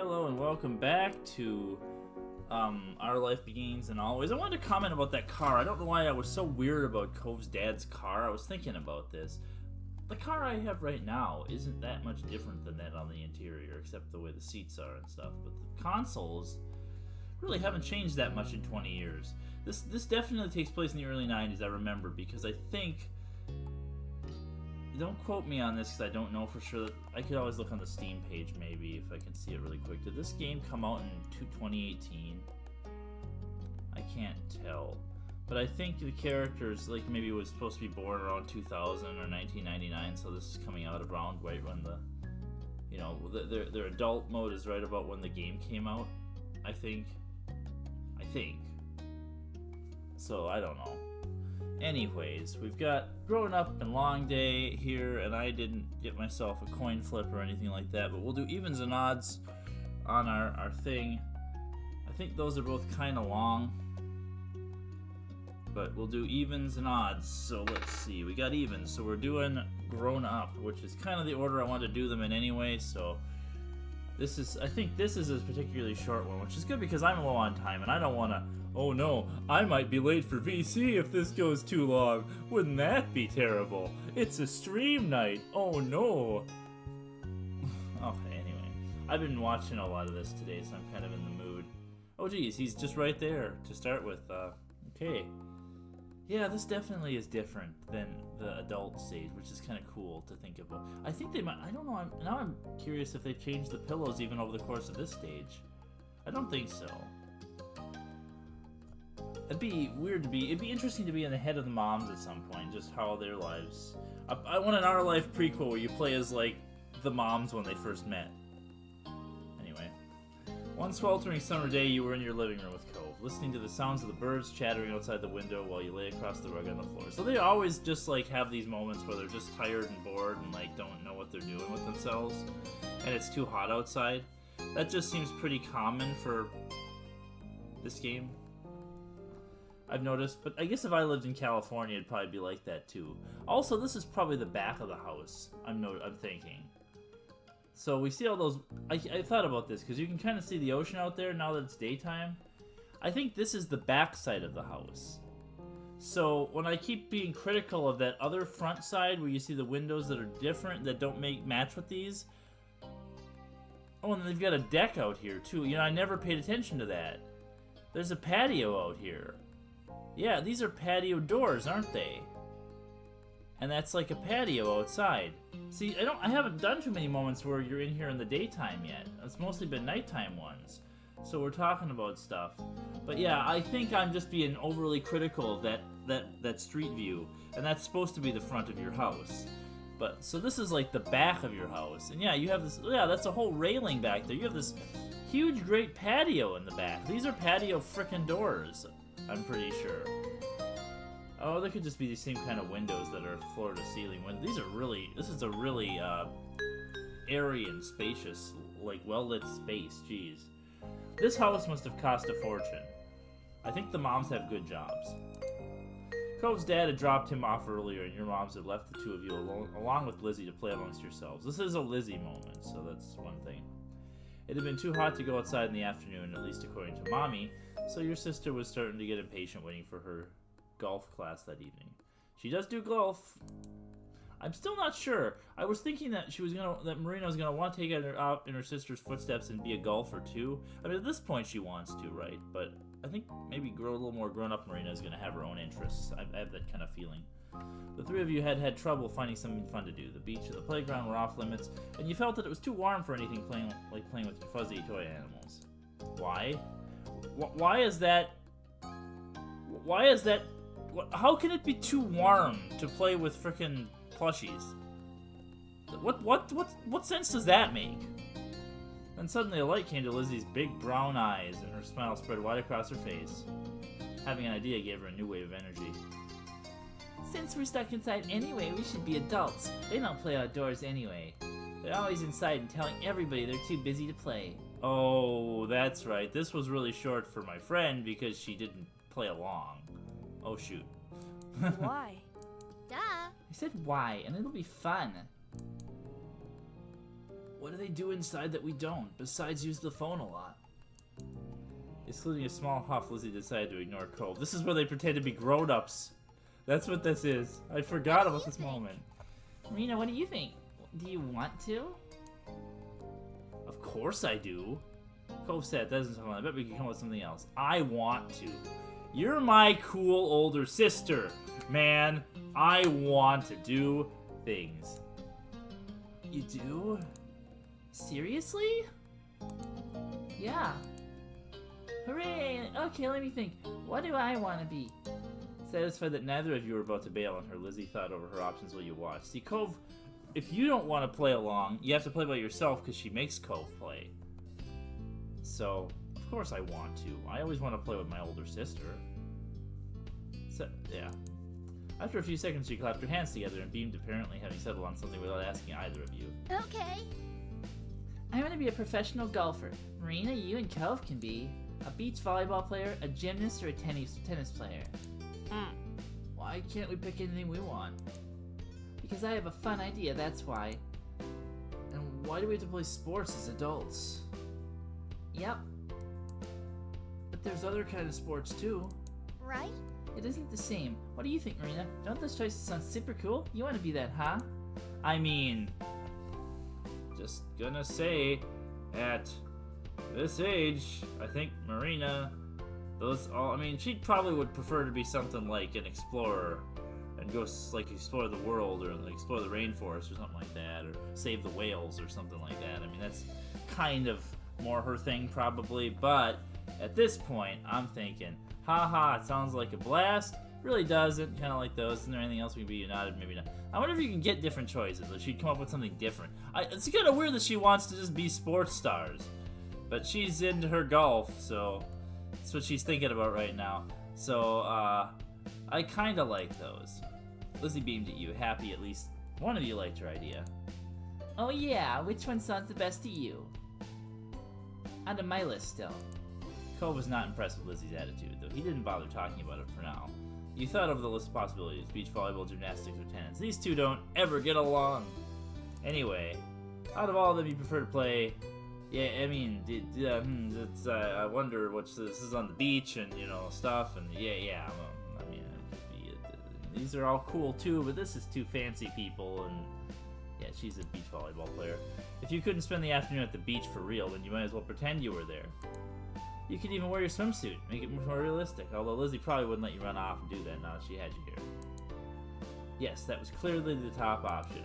Hello and welcome back to Our Life Begins and Always. I wanted to comment about that car. I don't know why I was so weird about Cove's dad's car. I was thinking about this. The car I have right now isn't that much different than that on the interior, except the way the seats are and stuff. But the consoles really haven't changed that much in 20 years. This definitely takes place in the early 90s, I remember, because I think... Don't quote me on this because I don't know for sure. I could always look on the Steam page maybe if I can see it really quick. Did this game come out in 2018? I can't tell. But I think the characters, like, maybe was supposed to be born around 2000 or 1999, so this is coming out around right when the, you know, their adult mode is right about when the game came out, I think. So, I don't know. Anyways, we've got Growing Up and Long Day here, and I didn't get myself a coin flip or anything like that, but we'll do evens and odds on our thing. I think those are both kind of long, but we'll do evens and odds. So let's see, we got evens, so we're doing Grown Up, which is kind of the order I wanted to do them in anyway, so I think this is a particularly short one, which is good because I'm low on time, and I don't want to, oh no, I might be late for VC if this goes too long. Wouldn't that be terrible? It's a stream night. Oh no. Okay, anyway. I've been watching a lot of this today, so I'm kind of in the mood. Oh geez, he's just right there to start with. Okay. Yeah, this definitely is different than the adult stage, which is kind of cool to think about. I think they might, I don't know, now I'm curious if they've changed the pillows even over the course of this stage. I don't think so. It'd be interesting to be in the head of the moms at some point, just how their lives... I want an Our Life prequel where you play as, like, the moms when they first met. Anyway. One sweltering summer day, you were in your living room with Cove, listening to the sounds of the birds chattering outside the window while you lay across the rug on the floor. So they always just, like, have these moments where they're just tired and bored and, like, don't know what they're doing with themselves, and it's too hot outside. That just seems pretty common for this game, I've noticed, but I guess if I lived in California, it'd probably be like that too. Also, this is probably the back of the house, I'm thinking. So we see all those... I thought about this, because you can kind of see the ocean out there now that it's daytime. I think this is the back side of the house. So when I keep being critical of that other front side, where you see the windows that are different, that don't match with these... Oh, and they've got a deck out here too. You know, I never paid attention to that. There's a patio out here. Yeah, these are patio doors, aren't they? And that's like a patio outside. See, I haven't done too many moments where you're in here in the daytime yet. It's mostly been nighttime ones. So we're talking about stuff. But yeah, I think I'm just being overly critical of that street view. And that's supposed to be the front of your house. But, so this is like the back of your house. And yeah, you have this, yeah, that's a whole railing back there. You have this huge, great patio in the back. These are patio frickin' doors, I'm pretty sure. Oh, there could just be the same kind of windows that are floor to ceiling windows. This is a really airy and spacious, like well-lit space, jeez. This house must have cost a fortune. I think the moms have good jobs. Cove's dad had dropped him off earlier, and your moms had left the two of you alone, along with Lizzie, to play amongst yourselves. This is a Lizzie moment, so that's one thing. It had been too hot to go outside in the afternoon, at least according to Mommy, so your sister was starting to get impatient waiting for her golf class that evening. She does do golf. I'm still not sure. I was thinking that Marina was gonna want to take her out in her sister's footsteps and be a golfer too. I mean, at this point she wants to, right? But I think maybe a little more grown-up Marina is gonna have her own interests. I have that kind of feeling. The three of you had trouble finding something fun to do. The beach and the playground were off limits, and you felt that it was too warm for anything playing with your fuzzy toy animals. Why? Why is that? Why is that? How can it be too warm to play with frickin' plushies? What sense does that make? Then suddenly a light came to Lizzie's big brown eyes, and her smile spread wide across her face. Having an idea gave her a new wave of energy. Since we're stuck inside anyway, we should be adults. They don't play outdoors anyway. They're always inside and telling everybody they're too busy to play. Oh, that's right. This was really short for my friend because she didn't play along. Oh, shoot. Why? Duh. I said why, and it'll be fun. What do they do inside that we don't, besides use the phone a lot? Excluding a small huff, Lizzie decided to ignore Cove. This is where they pretend to be grown-ups. That's what this is. I forgot about this moment. Marina, what do you think? Do you want to? Of course I do. Cove said, that doesn't sound like, I bet we can come up with something else. I want to. You're my cool older sister, man. I want to do things. You do? Seriously? Yeah. Hooray! Okay, let me think. What do I want to be? Satisfied that neither of you were about to bail on her, Lizzie thought over her options while you watched. See, Cove, if you don't want to play along, you have to play by yourself because she makes Cove play. So, of course I want to. I always want to play with my older sister. So, yeah. After a few seconds, she clapped her hands together and beamed, apparently having settled on something without asking either of you. Okay. I want to be a professional golfer. Marina, you and Cove can be a beach volleyball player, a gymnast, or a tennis player. Why can't we pick anything we want? Because I have a fun idea, that's why. And why do we have to play sports as adults? Yep. But there's other kind of sports too. Right? It isn't the same. What do you think, Marina? Don't those choices sound super cool? You want to be that, huh? I mean, just gonna say, at this age, I think Marina, she probably would prefer to be something like an explorer and go like explore the world or like, explore the rainforest or something like that, or save the whales or something like that. I mean, that's kind of more her thing probably, but at this point, I'm thinking, haha, it sounds like a blast. Really doesn't, kind of like those. Isn't there anything else we can be united? Maybe not. I wonder if you can get different choices, or she'd come up with something different. It's kind of weird that she wants to just be sports stars, but she's into her golf, so that's what she's thinking about right now. So, I kind of like those. Lizzie beamed at you, happy at least one of you liked her idea. Oh yeah, which one sounds the best to you? Onto my list still. Cole was not impressed with Lizzie's attitude, though he didn't bother talking about it for now. You thought over the list of possibilities, beach volleyball, gymnastics, or tennis. These two don't ever get along. Anyway, out of all of them you prefer to play, yeah, I mean, I wonder this is on the beach and, stuff, and yeah, I mean, these are all cool too, but this is two fancy people, and yeah, she's a beach volleyball player. If you couldn't spend the afternoon at the beach for real, then you might as well pretend you were there. You could even wear your swimsuit, make it more realistic, although Lizzie probably wouldn't let you run off and do that now that she had you here. Yes, that was clearly the top option.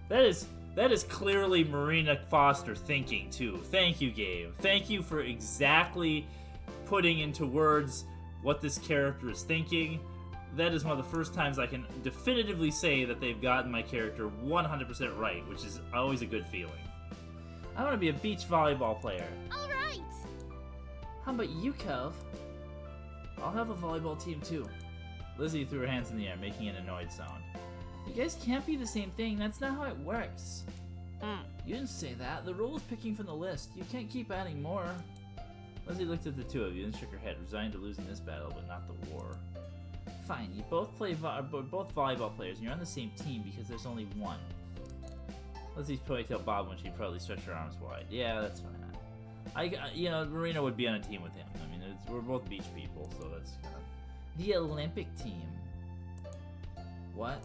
That is clearly Marina Foster thinking, too. Thank you, Gabe. Thank you for exactly putting into words what this character is thinking. That is one of the first times I can definitively say that they've gotten my character 100% right, which is always a good feeling. I want to be a beach volleyball player. All right. How about you, Cove? I'll have a volleyball team, too. Lizzie threw her hands in the air, making an annoyed sound. You guys can't be the same thing. That's not how it works. You didn't say that. The rule is picking from the list. You can't keep adding more. Lizzie looked at the two of you and shook her head, resigned to losing this battle, but not the war. Fine, you both both volleyball players, and you're on the same team because there's only one. Lizzie's ponytail bobbed when she proudly stretched her arms wide. Yeah, that's fine. Marina would be on a team with him. I mean, we're both beach people, so that's kind of... The Olympic team. What?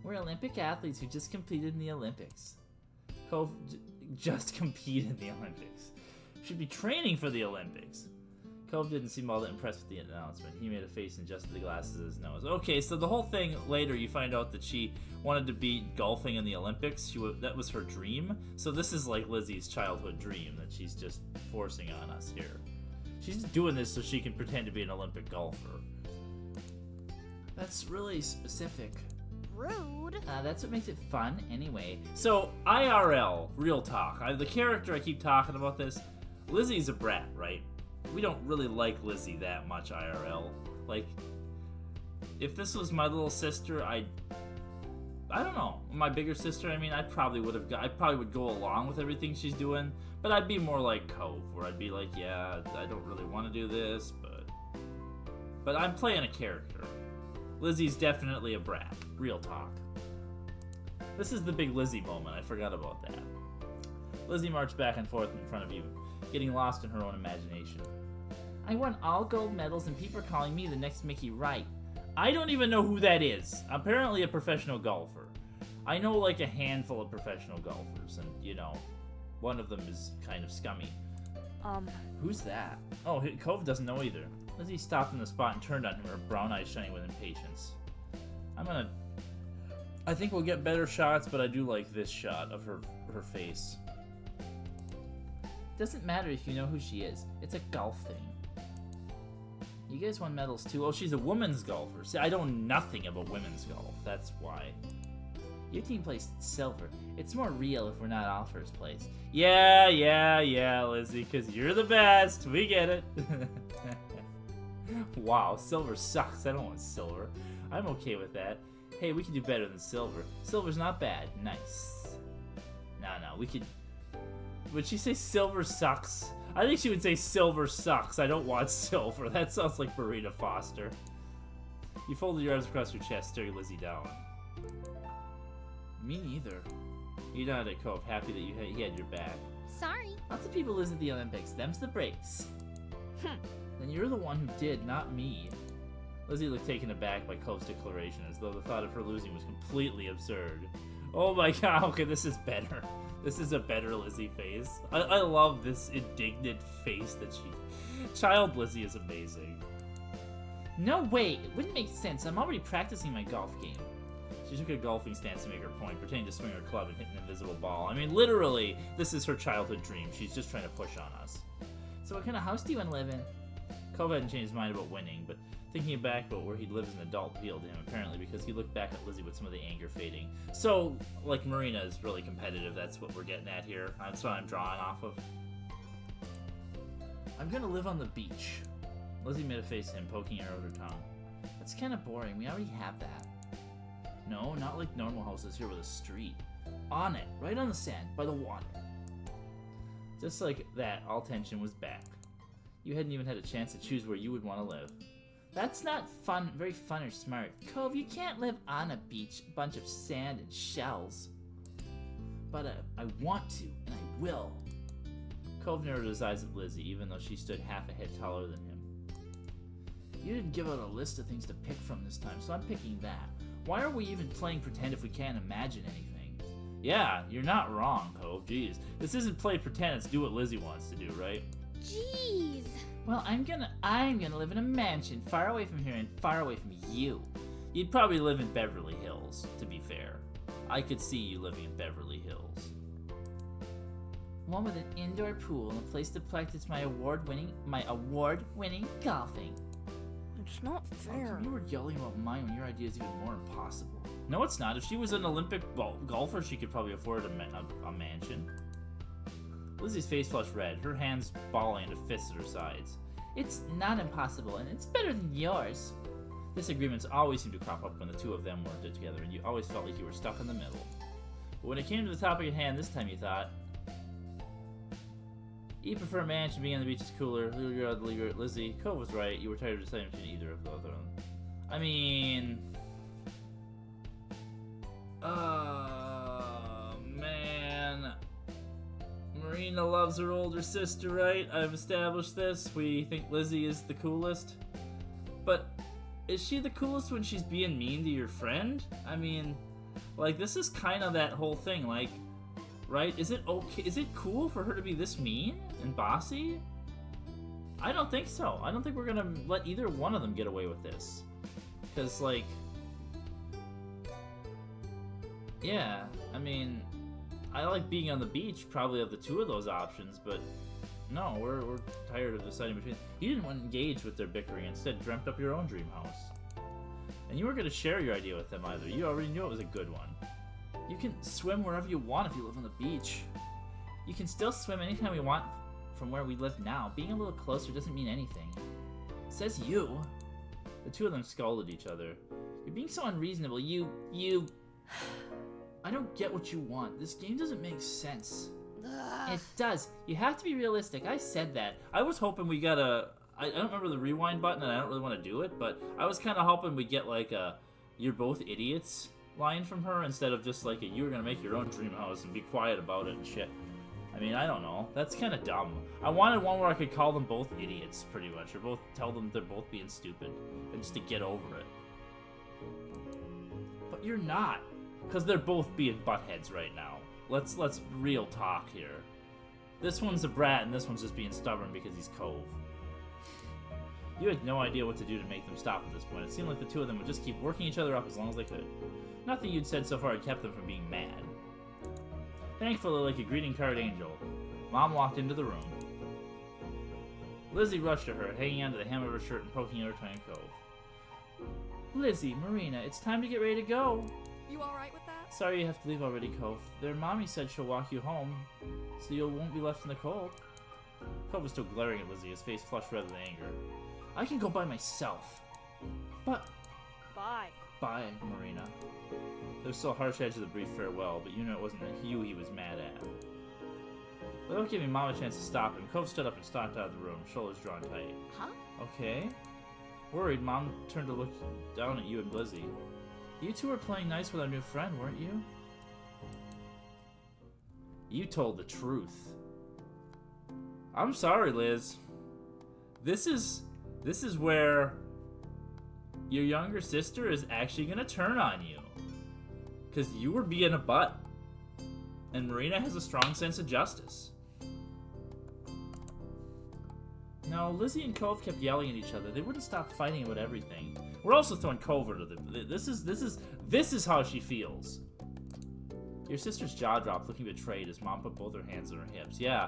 We're Olympic athletes who just competed in the Olympics. Cove just competed in the Olympics. Should be training for the Olympics. Cove didn't seem all that impressed with the announcement. He made a face and adjusted the glasses of his nose. Okay, so the whole thing, later you find out that she wanted to be golfing in the Olympics. That was her dream. So this is like Lizzie's childhood dream that she's just forcing on us here. She's just doing this so she can pretend to be an Olympic golfer. That's really specific. Rude. That's what makes it fun, anyway. So, IRL, real talk. The character I keep talking about this, Lizzie's a brat, right? We don't really like Lizzie that much, IRL. Like, if this was my little sister, I don't know. My bigger sister, I probably would go along with everything she's doing, but I'd be more like Cove, where I'd be like, yeah, I don't really want to do this, but I'm playing a character. Lizzie's definitely a brat. Real talk. This is the big Lizzie moment. I forgot about that. Lizzie marched back and forth in front of you, getting lost in her own imagination. I won all gold medals and people are calling me the next Mickey Wright. I don't even know who that is. Apparently a professional golfer. I know like a handful of professional golfers, and, you know, one of them is kind of scummy. Who's that? Oh, Cove doesn't know either. Lizzie stopped in the spot and turned on him, her brown eyes shining with impatience. I think we'll get better shots, but I do like this shot of her face. Doesn't matter if you know who she is. It's a golf thing. You guys won medals too. Oh, she's a women's golfer. See, I know nothing about women's golf. That's why. Your team placed silver. It's more real if we're not all first place. Yeah, Lizzie, because you're the best. We get it. Wow, silver sucks. I don't want silver. I'm okay with that. Hey, we can do better than silver. Silver's not bad. Nice. No, we could... Would she say silver sucks? I think she would say silver sucks. I don't want silver. That sounds like Marina Foster. You folded your arms across your chest, staring Lizzie down. Me neither. You nodded at Cove, happy that he had your back. Sorry. Lots of people lose at the Olympics. Them's the breaks. Then you're the one who did, not me. Lizzie looked taken aback by Cove's declaration, as though the thought of her losing was completely absurd. Oh my god, okay, this is better. This is a better Lizzie face. I love this indignant face that she... Child Lizzie is amazing. No way! It wouldn't make sense. I'm already practicing my golf game. She took a golfing stance to make her point, pretending to swing her club and hit an invisible ball. I mean, literally, this is her childhood dream. She's just trying to push on us. So what kind of house do you want to live in? Cove hadn't changed his mind about winning, but thinking back about where he lived as an adult appealed to him, apparently, because he looked back at Lizzie with some of the anger fading. So, like, Marina is really competitive. That's what we're getting at here. That's what I'm drawing off of. I'm gonna live on the beach. Lizzie made a face at him, poking her with her tongue. That's kind of boring. We already have that. No, not like normal houses here with a street. On it, right on the sand, by the water. Just like that, all tension was back. You hadn't even had a chance to choose where you would want to live. That's not fun, very fun or smart. Cove, you can't live on a beach, a bunch of sand and shells. But I want to, and I will. Cove narrowed his eyes at Lizzie, even though she stood half a head taller than him. You didn't give out a list of things to pick from this time, so I'm picking that. Why are we even playing pretend if we can't imagine anything? Yeah, you're not wrong, Cove. Jeez. This isn't play pretend, it's do what Lizzie wants to do, right? Jeez. Well, I'm gonna live in a mansion, far away from here and far away from you. You'd probably live in Beverly Hills, to be fair. I could see you living in Beverly Hills. One with an indoor pool and a place to practice my award-winning golfing. It's not fair. You were yelling about mine when your idea is even more impossible. No, it's not. If she was an Olympic golfer, she could probably afford a mansion. Lizzie's face flushed red, her hands balling into fists at her sides. It's not impossible, and it's better than yours. Disagreements always seemed to crop up when the two of them weren't together, and you always felt like you were stuck in the middle. But when it came to the topic at hand, this time you thought, you prefer a mansion, being on the beach is cooler. Lizzie, Cove was right. You were tired of deciding between either of the other. I mean... man... Marina loves her older sister, right? I've established this. We think Lizzie is the coolest. But is she the coolest when she's being mean to your friend? I mean, like, this is kind of that whole thing, like... Right? Is it okay? Is it cool for her to be this mean and bossy? I don't think so. I don't think we're gonna let either one of them get away with this. Because, like... Yeah, I mean... I like being on the beach, probably of the two of those options, but... No, we're tired of deciding between... You didn't want to engage with their bickering, instead dreamt up your own dream house. And you weren't going to share your idea with them either. You already knew it was a good one. You can swim wherever you want if you live on the beach. You can still swim anytime we want from where we live now. Being a little closer doesn't mean anything. Says you. The two of them scolded each other. You're being so unreasonable. You... I don't get what you want. This game doesn't make sense. Ugh. It does. You have to be realistic. I said that. I was hoping we got a... I don't remember the rewind button, and I don't really want to do it, but I was kind of hoping we get, like, a... You're both idiots line from her, instead of just, like, you were going to make your own dream house and be quiet about it and shit. I mean, I don't know. That's kind of dumb. I wanted one where I could call them both idiots, pretty much, or both tell them they're both being stupid, and just to get over it. But you're not, because they're both being buttheads right now. Let's real talk here. This one's a brat, and this one's just being stubborn because he's Cove. You had no idea what to do to make them stop at this point. It seemed like the two of them would just keep working each other up as long as they could. Nothing you'd said so far had kept them from being mad. Thankfully, like a greeting card angel, Mom walked into the room. Lizzie rushed to her, hanging onto the hem of her shirt and poking at her tiny Cove. Lizzie, Marina, it's time to get ready to go. You alright with that? Sorry you have to leave already, Cove. Their mommy said she'll walk you home, so you won't be left in the cold. Cove was still glaring at Lizzie, his face flushed rather than anger. I can go by myself. But... Bye. Bye, Marina. There was still a harsh edge of the brief farewell, but you know it wasn't you he was mad at. Without giving Mom a chance to stop him, Cove stood up and stalked out of the room, shoulders drawn tight. Huh? Okay. Worried, Mom turned to look down at you and Lizzie. You two were playing nice with our new friend, weren't you? You told the truth. I'm sorry, Liz. This is where your younger sister is actually gonna turn on you. Because you were being a butt. And Marina has a strong sense of justice. No, Lizzie and Cove kept yelling at each other. They wouldn't stop fighting about everything. We're also throwing Cove into the... This is how she feels. Your sister's jaw dropped, looking betrayed as Mom put both her hands on her hips. Yeah.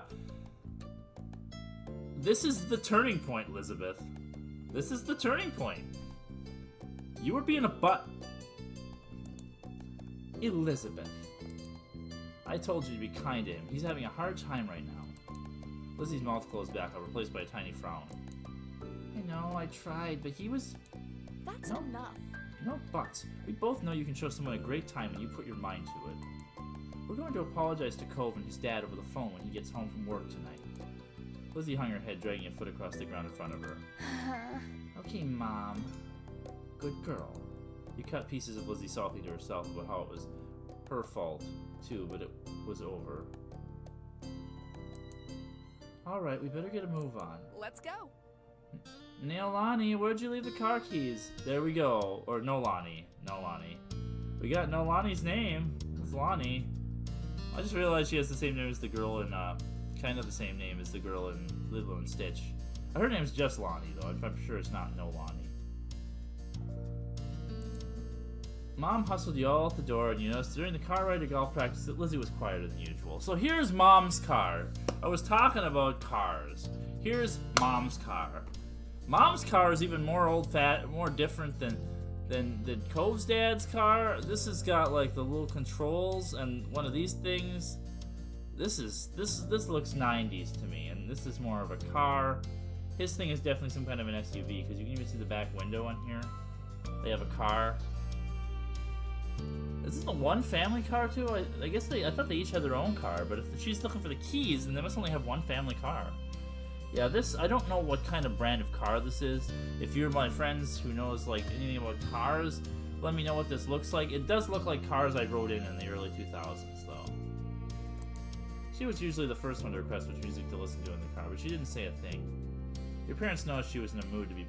This is the turning point, Elizabeth. This is the turning point. You were being a butt. Elizabeth. I told you to be kind to him. He's having a hard time right now. Lizzie's mouth closed back up, replaced by a tiny frown. I know, I tried, but he was... That's No. enough. No buts. We both know you can show someone a great time when you put your mind to it. We're going to apologize to Cove and his dad over the phone when he gets home from work tonight. Lizzie hung her head, dragging a foot across the ground in front of her. Okay, Mom. Good girl. You cut pieces of Lizzie softly to herself about how it was her fault, too, but it was over. Alright, we better get a move on. Let's go. Neolani, where'd you leave the car keys? There we go. Or Nolani. Nolani. We got Nolani's name. It's Lonnie. I just realized she has the same name as the girl in, kind of the same name as the girl in Lilo and Stitch. Her name's just Lonnie, though. I'm sure it's not Nolani. Mom hustled you all at the door, and you noticed during the car ride to golf practice that Lizzie was quieter than usual. So here's Mom's car. I was talking about cars. Here's Mom's car. Mom's car is even more more different than Cove's dad's car. This has got like the little controls and one of these things. This looks 90s to me, and this is more of a car. His thing is definitely some kind of an SUV because you can even see the back window on here. They have a car. Is this a one family car too? I guess I thought they each had their own car, but if she's looking for the keys, then they must only have one family car. Yeah, I don't know what kind of brand of car this is. If you're my friends who knows like anything about cars, let me know what this looks like. It does look like cars I rode in the early 2000s though. She was usually the first one to request which music to listen to in the car, but she didn't say a thing. Your parents noticed she was in a mood to be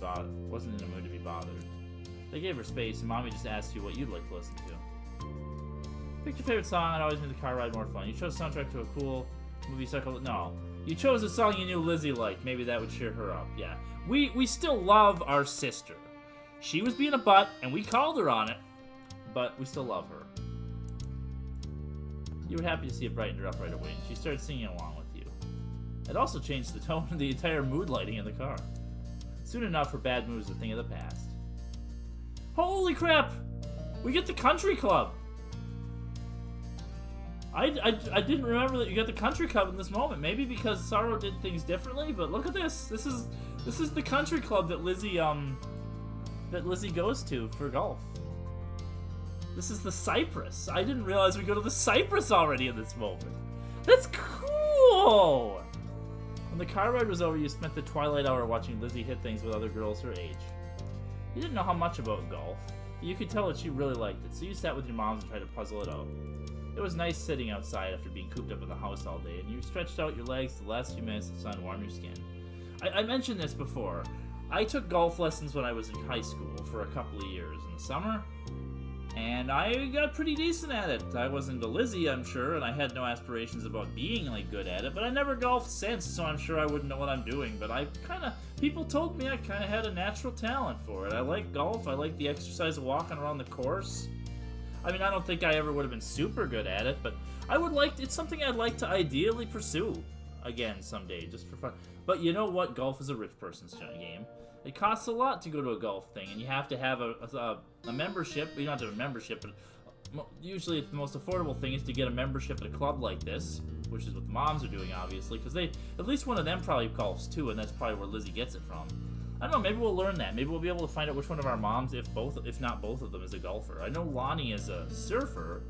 wasn't in a mood to be bothered. They gave her space, and Mommy just asked you what you'd like to listen to. Pick your favorite song, it always made the car ride more fun. You chose soundtrack to a cool movie cycle. No. You chose a song you knew Lizzie liked. Maybe that would cheer her up. Yeah. We still love our sister. She was being a butt, and we called her on it, but we still love her. You were happy to see it brighten her up right away, and she started singing along with you. It also changed the tone of the entire mood lighting in the car. Soon enough, her bad mood was a thing of the past. Holy crap! We get the country club! I didn't remember that you got the country club in this moment. Maybe because Sorrow did things differently, but look at this. This is the country club that Lizzie goes to for golf. This is the Cypress. I didn't realize we go to the Cypress already in this moment. That's cool! When the car ride was over, you spent the twilight hour watching Lizzie hit things with other girls her age. You didn't know how much about golf, but you could tell that she really liked it, so you sat with your moms and tried to puzzle it out. It was nice sitting outside after being cooped up in the house all day, and you stretched out your legs the last few minutes of sun warm your skin. I mentioned this before. I took golf lessons when I was in high school for a couple of years in the summer, and I got pretty decent at it. I wasn't a Lizzie, I'm sure, and I had no aspirations about being like good at it, but I never golfed since, so I'm sure I wouldn't know what I'm doing. But people told me I kind of had a natural talent for it. I like golf. I like the exercise of walking around the course. I mean, I don't think I ever would have been super good at it, but it's something I'd like to ideally pursue again someday, just for fun. But you know what? Golf is a rich person's game. It costs a lot to go to a golf thing, and you have to have a membership. You don't have to have a membership, but usually the most affordable thing is to get a membership at a club like this, which is what the moms are doing, obviously, because at least one of them probably golfs too, and that's probably where Lizzie gets it from. I don't know, maybe we'll learn that. Maybe we'll be able to find out which one of our moms, if not both of them, is a golfer. I know Lonnie is a surfer,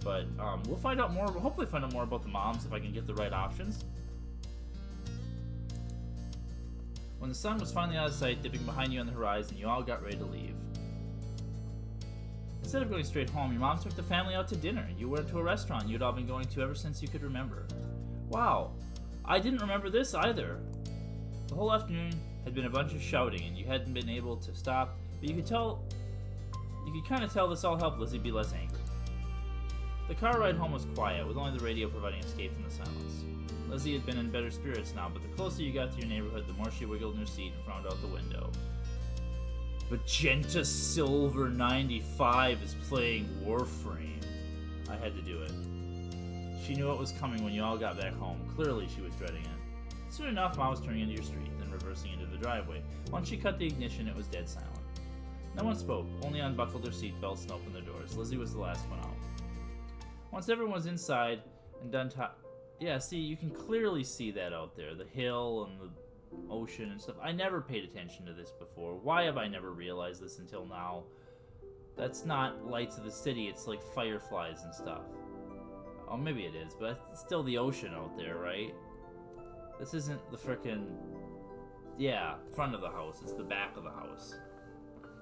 but we'll find out more. We'll hopefully find out more about the moms if I can get the right options. When the sun was finally out of sight, dipping behind you on the horizon, you all got ready to leave. Instead of going straight home, your mom took the family out to dinner. You went to a restaurant you'd all been going to ever since you could remember. Wow, I didn't remember this either. The whole afternoon had been a bunch of shouting, and you hadn't been able to stop, but you could kind of tell this all helped Lizzie be less angry. The car ride home was quiet, with only the radio providing escape from the silence. Lizzie had been in better spirits now, but the closer you got to your neighborhood, the more she wiggled in her seat and frowned out the window. Magenta Silver 95 is playing Warframe. I had to do it. She knew what was coming when you all got back home. Clearly she was dreading it. Soon enough, Mom was turning into your street, then reversing into the driveway. Once she cut the ignition, it was dead silent. No one spoke, only unbuckled their seatbelts and opened their doors. Lizzie was the last one out. Once everyone was inside and done yeah, see, you can clearly see that out there. The hill and the ocean and stuff. I never paid attention to this before. Why have I never realized this until now? That's not lights of the city, it's like fireflies and stuff. Oh, maybe it is, but it's still the ocean out there, right? This isn't the frickin'... yeah, front of the house. It's the back of the house.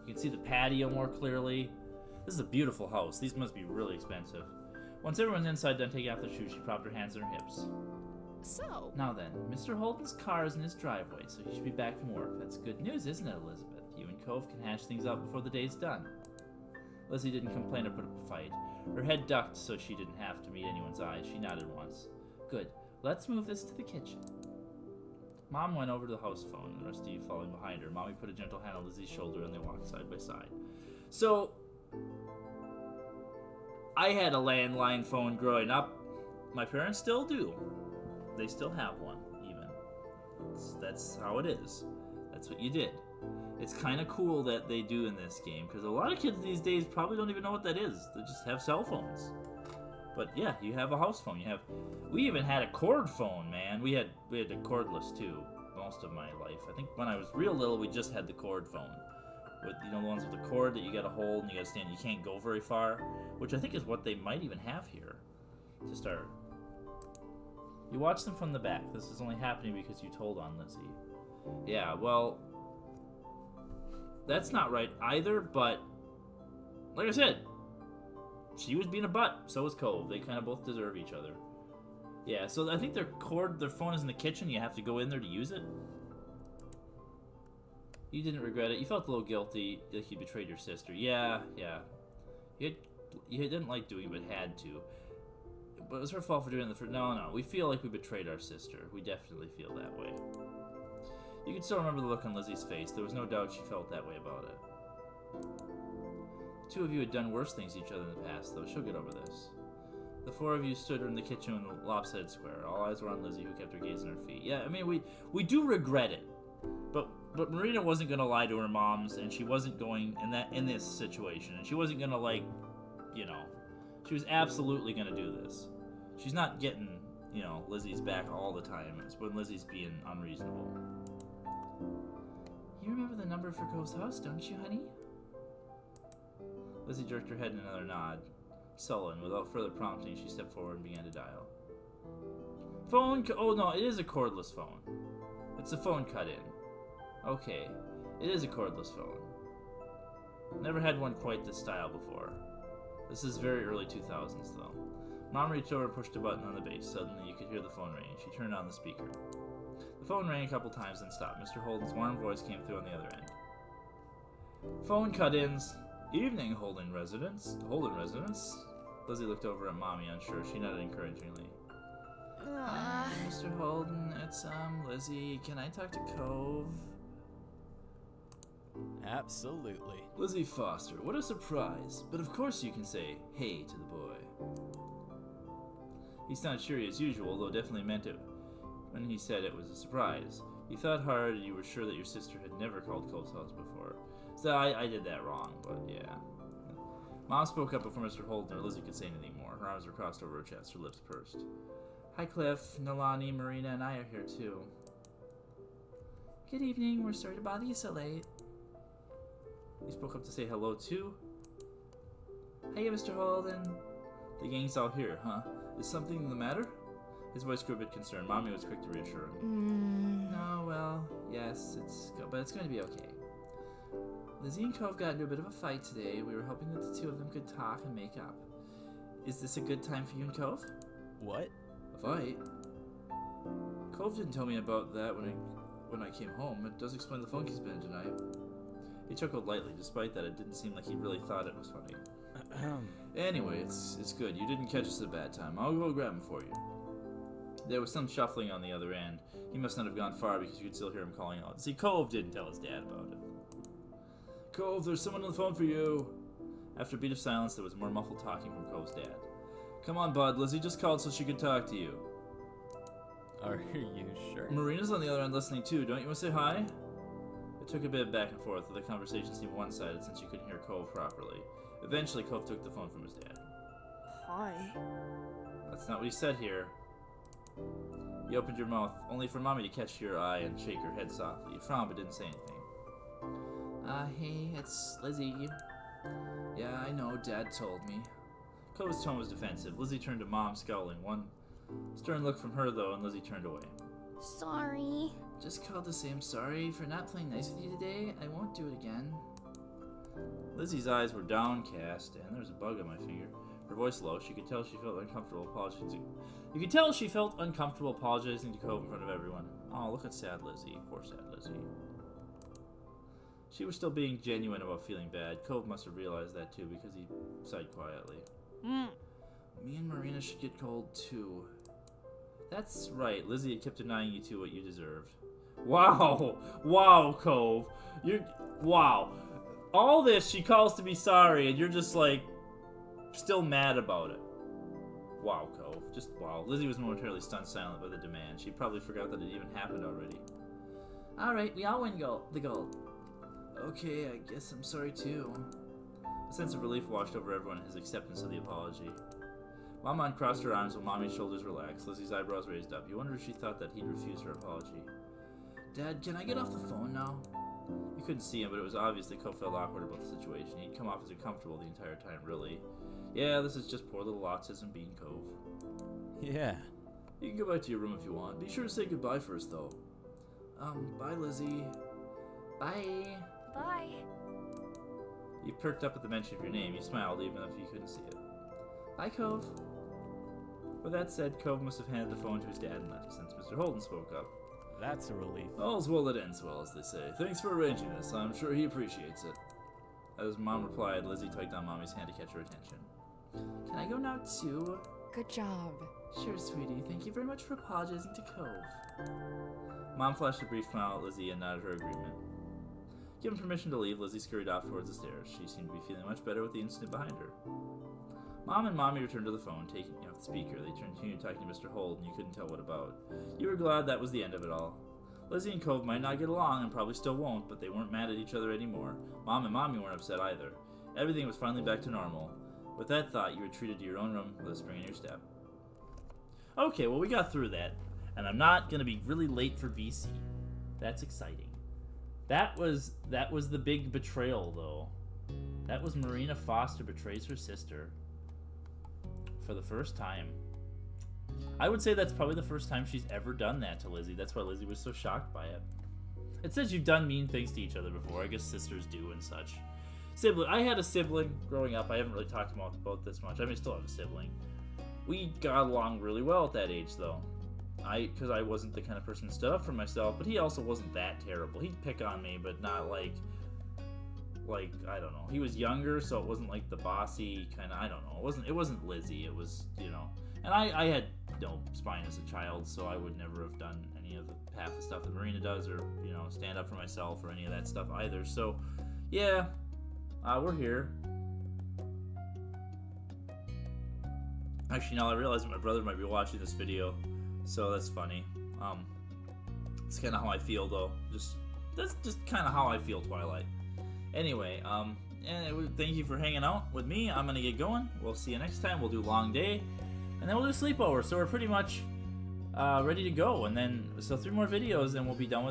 You can see the patio more clearly. This is a beautiful house. These must be really expensive. Once everyone's inside done taking off their shoes, she propped her hands on her hips. So? Now then, Mr. Holden's car is in his driveway, so he should be back from work. That's good news, isn't it, Elizabeth? You and Cove can hash things out before the day's done. Lizzie didn't complain or put up a fight. Her head ducked so she didn't have to meet anyone's eyes. She nodded once. Good. Let's move this to the kitchen. Mom went over to the house phone, the rest of you following behind her. Mommy put a gentle hand on Lizzie's shoulder, and they walked side by side. So, I had a landline phone growing up. My parents still do. They still have one, even. That's how it is. That's what you did. It's kind of cool that they do in this game, because a lot of kids these days probably don't even know what that is. They just have cell phones. But yeah, you have a house phone. We even had a cord phone, man. We had a cordless too, most of my life. I think when I was real little, we just had the cord phone. With, the ones with the cord that you gotta hold and you gotta stand, you can't go very far, which I think is what they might even have here to start. You watch them from the back. This is only happening because you told on Lizzie. Yeah, well, that's not right either, but like I said, she was being a butt, so was Cove. They kind of both deserve each other. Yeah, so I think their phone is in the kitchen. You have to go in there to use it. You didn't regret it. You felt a little guilty that you betrayed your sister. Yeah. You didn't like doing it, but had to. But it was her fault for doing it. No. We feel like we betrayed our sister. We definitely feel that way. You can still remember the look on Lizzie's face. There was no doubt she felt that way about it. The two of you had done worse things to each other in the past, though. She'll get over this. The four of you stood in the kitchen in the lopsided square. All eyes were on Lizzie, who kept her gaze on her feet. Yeah, I mean, we do regret it. But Marina wasn't gonna lie to her moms, and she wasn't going in this situation, and she wasn't gonna she was absolutely gonna do this. She's not getting Lizzie's back all the time. It's when Lizzie's being unreasonable. You remember the number for Cove's house, don't you, honey? Lizzie jerked her head in another nod. Sullen, without further prompting, she stepped forward and began to dial. Phone. Oh no, it is a cordless phone. It's a phone cut in. Okay, it is a cordless phone. Never had one quite this style before. This is very early 2000s, though. Mom reached over and pushed a button on the base. Suddenly, you could hear the phone ringing. She turned on the speaker. The phone rang a couple times, then stopped. Mr. Holden's warm voice came through on the other end. Phone cut-ins. Evening, Holden residence. Holden residence? Lizzie looked over at Mommy, unsure. She nodded encouragingly. Hi, Mr. Holden. It's, Lizzie. Can I talk to Cove? Absolutely. Lizzie Foster. What a surprise. But of course you can say, hey, to the boy. He sounded cheery as usual, though definitely meant it when he said it was a surprise. He thought hard and you were sure that your sister had never called Cove's house before. So I did that wrong, but yeah. Mom spoke up before Mr. Holden or Lizzie could say anything more. Her arms were crossed over her chest, her lips pursed. Hi, Cliff, Nalani, Marina, and I are here too. Good evening. We're sorry to bother you so late. He spoke up to say hello too. Hey, Mr. Holden. The gang's all here, huh? Is something the matter? His voice grew a bit concerned. Mommy was quick to reassure him. No, well, yes, but it's going to be okay. Lizzie and Cove got into a bit of a fight today. We were hoping that the two of them could talk and make up. Is this a good time for you and Cove? What? A fight? Cove didn't tell me about that when I came home. It does explain the funk he's been in tonight. He chuckled lightly. Despite that, it didn't seem like he really thought it was funny. Anyway, it's good. You didn't catch us at a bad time. I'll go grab him for you. There was some shuffling on the other end. He must not have gone far because you could still hear him calling out. See, Cove didn't tell his dad about it. Cove, there's someone on the phone for you. After a beat of silence, there was more muffled talking from Cove's dad. Come on, bud. Lizzie just called so she could talk to you. Are you sure? Marina's on the other end listening too. Don't you want to say hi? It took a bit back and forth, but the conversation seemed one-sided since you couldn't hear Cove properly. Eventually, Cove took the phone from his dad. Hi. That's not what he said here. You opened your mouth, only for Mommy to catch your eye and shake her head softly. You frowned but didn't say anything. Hey, it's Lizzie. Yeah, I know, Dad told me. Cove's tone was defensive. Lizzie turned to Mom, scowling. One stern look from her, though, and Lizzie turned away. Sorry. Just called to say I'm sorry for not playing nice with you today. I won't do it again. Lizzie's eyes were downcast, and there was a bug on my finger. Her voice low. She could tell she felt uncomfortable apologizing. You could tell she felt uncomfortable apologizing to Cove in front of everyone. Oh, look at sad Lizzie. Poor sad Lizzie. She was still being genuine about feeling bad. Cove must have realized that too, because he sighed quietly. Me and Marina should get cold too. That's right. Lizzie had kept denying you two what you deserved. Wow. Wow, Cove. Wow. All this she calls to be sorry, and you're just like still mad about it. Wow, Cove. Just wow. Lizzie was momentarily stunned silent by the demand. She probably forgot that it even happened already. Alright, we all win the gold. Okay, I guess I'm sorry too. A sense of relief washed over everyone in his acceptance of the apology. Mama uncrossed her arms while Mommy's shoulders relaxed. Lizzie's eyebrows raised up. You wondered if she thought that he'd refuse her apology. Dad, can I get off the phone now? You couldn't see him, but it was obvious that Cove felt awkward about the situation. He'd come off as uncomfortable the entire time, really. Yeah, this is just poor little autism being Cove. Yeah. You can go back to your room if you want. Be sure to say goodbye first, though. Bye, Lizzie. Bye. Bye. You perked up at the mention of your name. You smiled, even if you couldn't see it. Bye, Cove. With that said, Cove must have handed the phone to his dad and left since Mr. Holden spoke up. That's a relief. All's well that ends well, as they say. Thanks for arranging this. I'm sure he appreciates it. As Mom replied, Lizzie tugged on Mommy's hand to catch her attention. Can I go now, too? Good job. Sure, sweetie. Thank you very much for apologizing to Cove. Mom flashed a brief smile at Lizzie and nodded her agreement. Given permission to leave, Lizzie scurried off towards the stairs. She seemed to be feeling much better with the incident behind her. Mom and Mommy returned to the phone, taking off the speaker. They continued talking to Mr. Holden. You couldn't tell what about. You were glad that was the end of it all. Lizzie and Cove might not get along, and probably still won't, but they weren't mad at each other anymore. Mom and Mommy weren't upset either. Everything was finally back to normal. With that thought, you retreated to your own room with a spring in your step. Okay, well, we got through that, and I'm not going to be really late for VC. That's exciting. That was the big betrayal, though. That was Marina Foster betrays her sister. For the first time. I would say that's probably the first time she's ever done that to Lizzie. That's why Lizzie was so shocked by it. It says you've done mean things to each other before. I guess sisters do and such. Sibling. I had a sibling growing up. I haven't really talked about this much. I mean, I still have a sibling. We got along really well at that age, though. Because I wasn't the kind of person who stood up for myself, but he also wasn't that terrible. He'd pick on me, but not like, I don't know. He was younger, so it wasn't like the bossy kind of, I don't know. It wasn't Lizzie. It was, you know. And I had no spine as a child, so I would never have done any of the half the stuff that Marina does, or, you know, stand up for myself or any of that stuff either. So, yeah, we're here. Actually, now I realize that my brother might be watching this video, so that's funny. It's kind of how I feel, though. That's just kind of how I feel, Twilight. Anyway, and thank you for hanging out with me. I'm gonna get going. We'll see you next time. We'll do long day, and then we'll do sleepover. So we're pretty much ready to go. And then 3 more videos, and we'll be done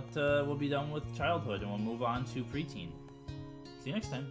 with childhood, and we'll move on to preteen. See you next time.